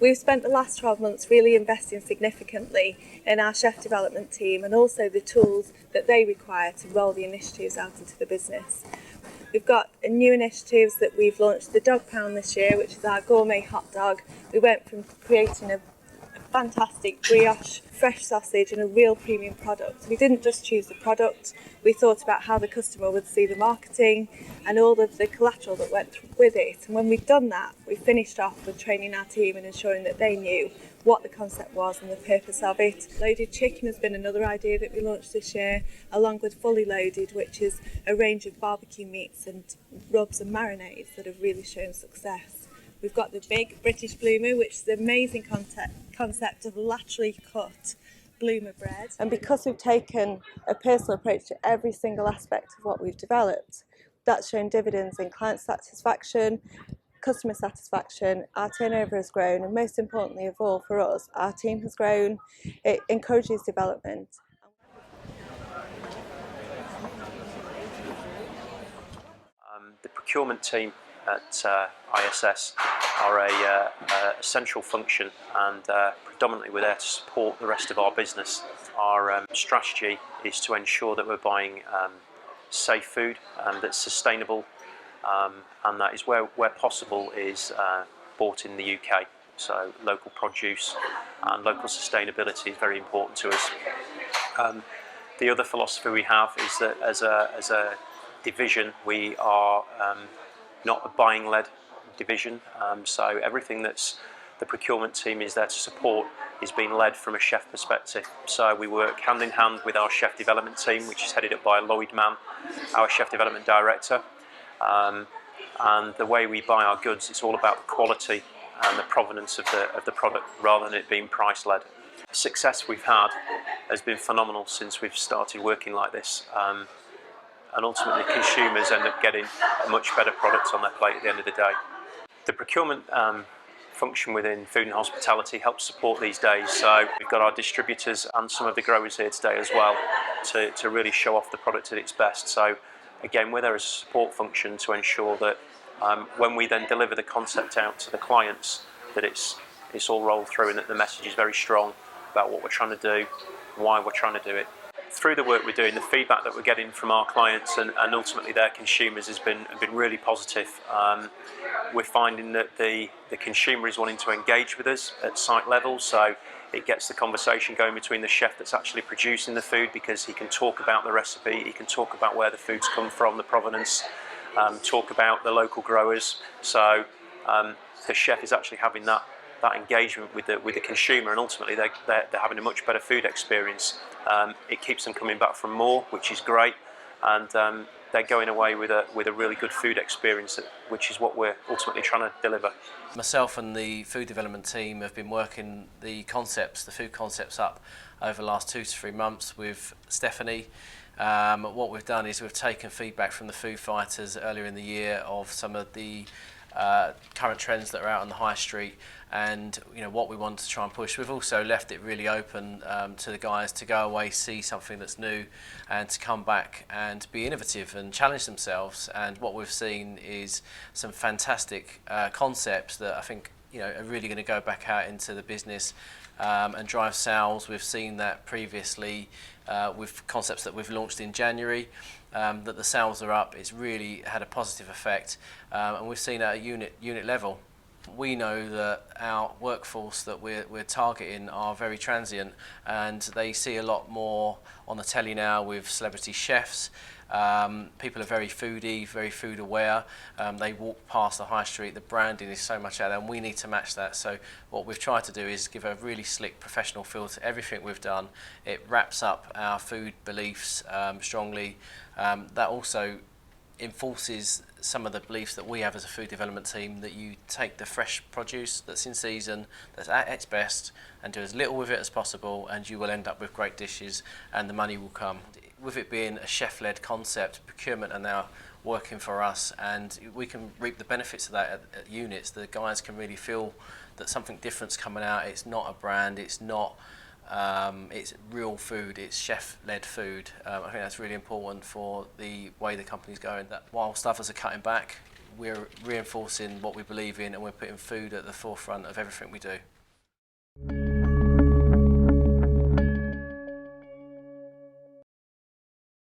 We've spent the last 12 months really investing significantly in our chef development team and also the tools that they require to roll the initiatives out into the business. We've got new initiatives that we've launched, the Dog Pound this year, which is our gourmet hot dog. We went from creating a fantastic brioche, fresh sausage and a real premium product. We didn't just choose the product, we thought about how the customer would see the marketing and all of the collateral that went with it. And when we've done that, we finished off with training our team and ensuring that they knew what the concept was and the purpose of it. Loaded chicken has been another idea that we launched this year, along with fully loaded, which is a range of barbecue meats and rubs and marinades that have really shown success. We've got the big British bloomer, which is an amazing concept of laterally cut bloomer bread. And because we've taken a personal approach to every single aspect of what we've developed, that's shown dividends in client satisfaction, customer satisfaction, our turnover has grown, and most importantly of all for us, our team has grown. It encourages development. The procurement team at ISS are a central function, and predominantly we're there to support the rest of our business. Our strategy is to ensure that we're buying safe food that's sustainable, and that is where possible is bought in the UK. So local produce and local sustainability is very important to us. The other philosophy we have is that as a division, we are not a buying-led division, so everything that's the procurement team is there to support is being led from a chef perspective. So we work hand in hand with our chef development team, which is headed up by Lloyd Mann, our chef development director, and the way we buy our goods, it's all about the quality and the provenance of the product rather than it being price-led. The success we've had has been phenomenal since we've started working like this. And ultimately consumers end up getting a much better product on their plate at the end of the day. The procurement function within food and hospitality helps support these days, so we've got our distributors and some of the growers here today as well to really show off the product at its best. So again, we're there as a support function to ensure that when we then deliver the concept out to the clients, that it's all rolled through and that the message is very strong about what we're trying to do, why we're trying to do it. Through the work we're doing, the feedback that we're getting from our clients and ultimately their consumers has been really positive. We're finding that the consumer is wanting to engage with us at site level, so it gets the conversation going between the chef that's actually producing the food, because he can talk about the recipe, he can talk about where the food's come from, the provenance, talk about the local growers. So the chef is actually having that engagement with the consumer, and ultimately they're having a much better food experience. It keeps them coming back for more, which is great, and they're going away with a really good food experience, which is what we're ultimately trying to deliver. Myself and the food development team have been working the food concepts up over the last 2 to 3 months with Stephanie. What we've done is we've taken feedback from the food fighters earlier in the year of some of the current trends that are out on the high street, and what we want to try and push. We've also left it really open to the guys to go away, see something that's new, and to come back and be innovative and challenge themselves. And what we've seen is some fantastic concepts that I think are really going to go back out into the business and drive sales. We've seen that previously with concepts that we've launched in January, that the sales are up. It's really had a positive effect, and we've seen at a unit level. We know that our workforce that we're targeting are very transient, and they see a lot more on the telly now with celebrity chefs. People are very foodie, very food aware. They walk past the high street, the branding is so much out there, and we need to match that. So what we've tried to do is give a really slick professional feel to everything we've done. It wraps up our food beliefs strongly. That also enforces some of the beliefs that we have as a food development team, that you take the fresh produce that's in season, that's at its best, and do as little with it as possible, and you will end up with great dishes and the money will come. With it being a chef-led concept, procurement are now working for us, and we can reap the benefits of that at units. The guys can really feel that something different's coming out. It's not a brand, it's not it's real food, it's chef-led food. I think that's really important for the way the company's going. That whilst others are cutting back, we're reinforcing what we believe in, and we're putting food at the forefront of everything we do.